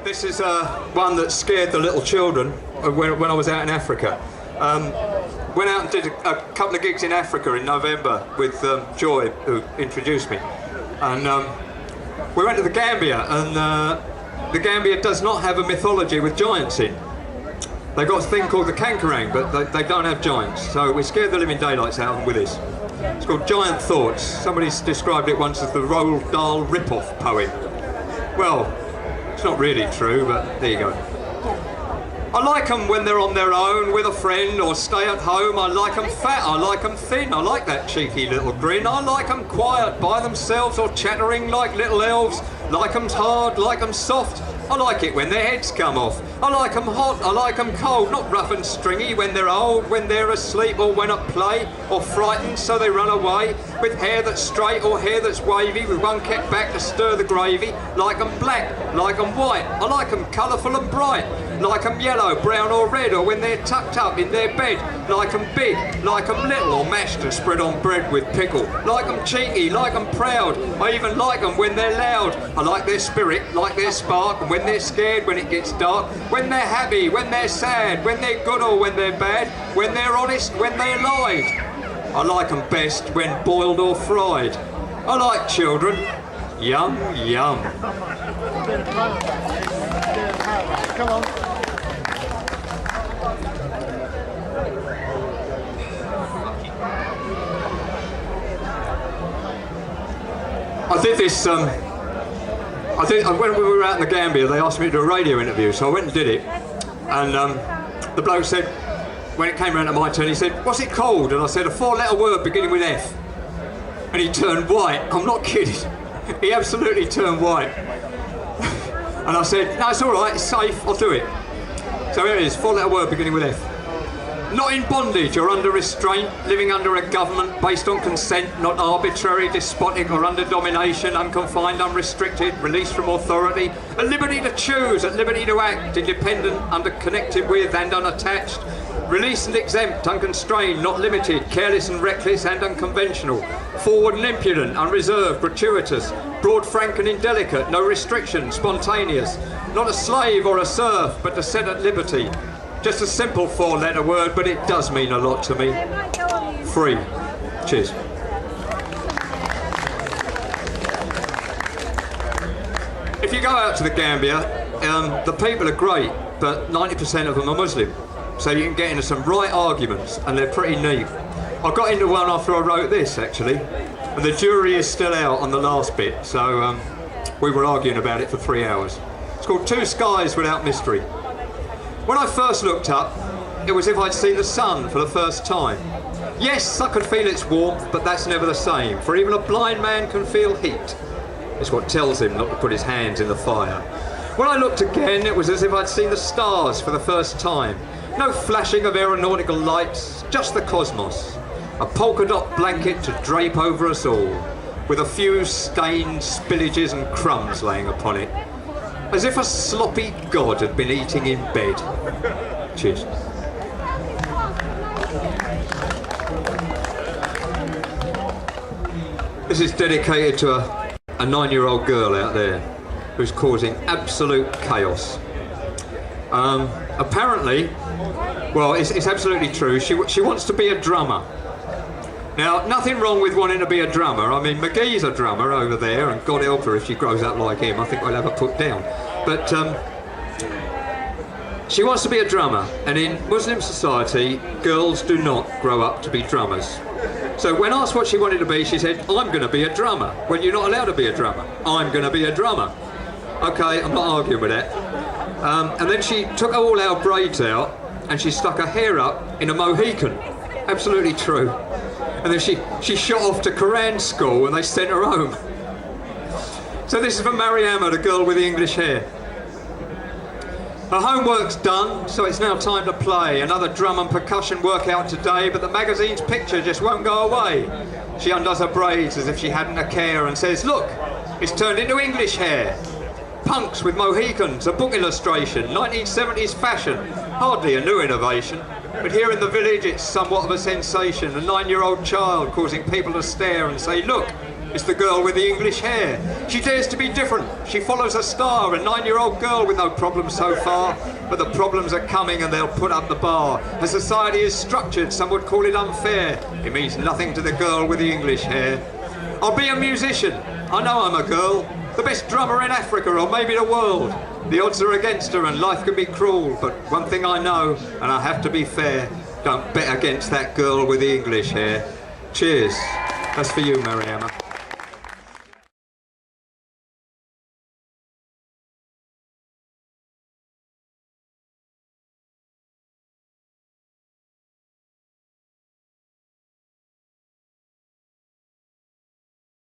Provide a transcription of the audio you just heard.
This is one that scared the little children when I was out in Africa. Went out and did a couple of gigs in Africa in November with Joy, who introduced me. And we went to the Gambia, and the Gambia does not have a mythology with giants in. They've got a thing called the Kankarang, but they don't have giants. So we scared the living daylights out of them with this. It's called Giant Thoughts. Somebody's described it once as the Roald Dahl rip-off poem. Well, it's not really true, but there you go. I like them when they're on their own with a friend or stay at home. I like them fat, I like them thin, I like that cheeky little grin. I like them quiet by themselves or chattering like little elves. Like them hard, like them soft. I like it when their heads come off. I like them hot, I like them cold, not rough and stringy when they're old, when they're asleep or when at play, or frightened so they run away, with hair that's straight or hair that's wavy, with one kept back to stir the gravy. Like them black, like them white, I like them colourful and bright, like them yellow, brown or red, or when they're tucked up in their bed. Like them big, like them little, or mashed and spread on bread with pickle. Like them cheeky, like them proud, I even like them when they're loud. I like their spirit, like their spark, and when they're scared when it gets dark, when they're happy, when they're sad, when they're good or when they're bad, when they're honest, when they're lied. I like them best when boiled or fried. I like children. Yum, yum. Come on. I did this, when we were out in the Gambia, they asked me to do a radio interview, so I went and did it. And the bloke said, when it came around to my turn, he said, "What's it called?" And I said, "A four-letter word beginning with F." And he turned white. I'm not kidding. He absolutely turned white. And I said, "No, it's all right, it's safe, I'll do it." So here it is, four-letter word beginning with F. Not in bondage or under restraint, living under a government based on consent, not arbitrary, despotic or under domination, unconfined, unrestricted, released from authority, at liberty to choose, at liberty to act, independent, interconnected with and unattached, released and exempt, unconstrained, not limited, careless and reckless and unconventional, forward and impudent, unreserved, gratuitous, broad, frank and indelicate, no restriction, spontaneous, not a slave or a serf, but to set at liberty. Just a simple four-letter word, but it does mean a lot to me. Free. Cheers. If you go out to the Gambia, the people are great, but 90% of them are Muslim. So you can get into some right arguments, and they're pretty neat. I got into one after I wrote this, actually, and the jury is still out on the last bit, so we were arguing about it for 3 hours. It's called Two Skies Without Mystery. When I first looked up, it was as if I'd seen the sun for the first time. Yes, I could feel its warmth, but that's never the same, for even a blind man can feel heat. It's what tells him not to put his hands in the fire. When I looked again, it was as if I'd seen the stars for the first time. No flashing of aeronautical lights, just the cosmos. A polka dot blanket to drape over us all, with a few stained spillages and crumbs laying upon it. As if a sloppy god had been eating in bed. Cheers. This is dedicated to a 9-year-old girl out there who's causing absolute chaos. Apparently, well, it's absolutely true, she wants to be a drummer. Now, nothing wrong with wanting to be a drummer. I mean, McGee's a drummer over there, and God help her if she grows up like him. I think we'll have her put down. But she wants to be a drummer, and in Muslim society, girls do not grow up to be drummers. So when asked what she wanted to be, she said, "I'm going to be a drummer." Well, you're not allowed to be a drummer. I'm going to be a drummer. Okay, I'm not arguing with that. And then she took all our braids out, and she stuck her hair up in a Mohican. Absolutely true. And then she shot off to Quran school and they sent her home. So this is for Mariama, the girl with the English hair. Her homework's done, so it's now time to play. Another drum and percussion workout today, but the magazine's picture just won't go away. She undoes her braids as if she hadn't a care and says, "Look, it's turned into English hair. Punks with Mohicans, a book illustration, 1970s fashion, hardly a new innovation. But here in the village it's somewhat of a sensation, a 9-year-old child causing people to stare and say, 'Look, It's the girl with the English hair. She dares to be different. She follows a star, a 9-year-old girl with no problems so far. But the problems are coming and they'll put up the bar. As society is structured, some would call it unfair. It means nothing to the girl with the English hair. I'll be a musician. I know I'm a girl. The best drummer in Africa or maybe the world. The odds are against her and life can be cruel. But one thing I know, and I have to be fair, don't bet against that girl with the English hair. Cheers. That's for you, Mary Emma.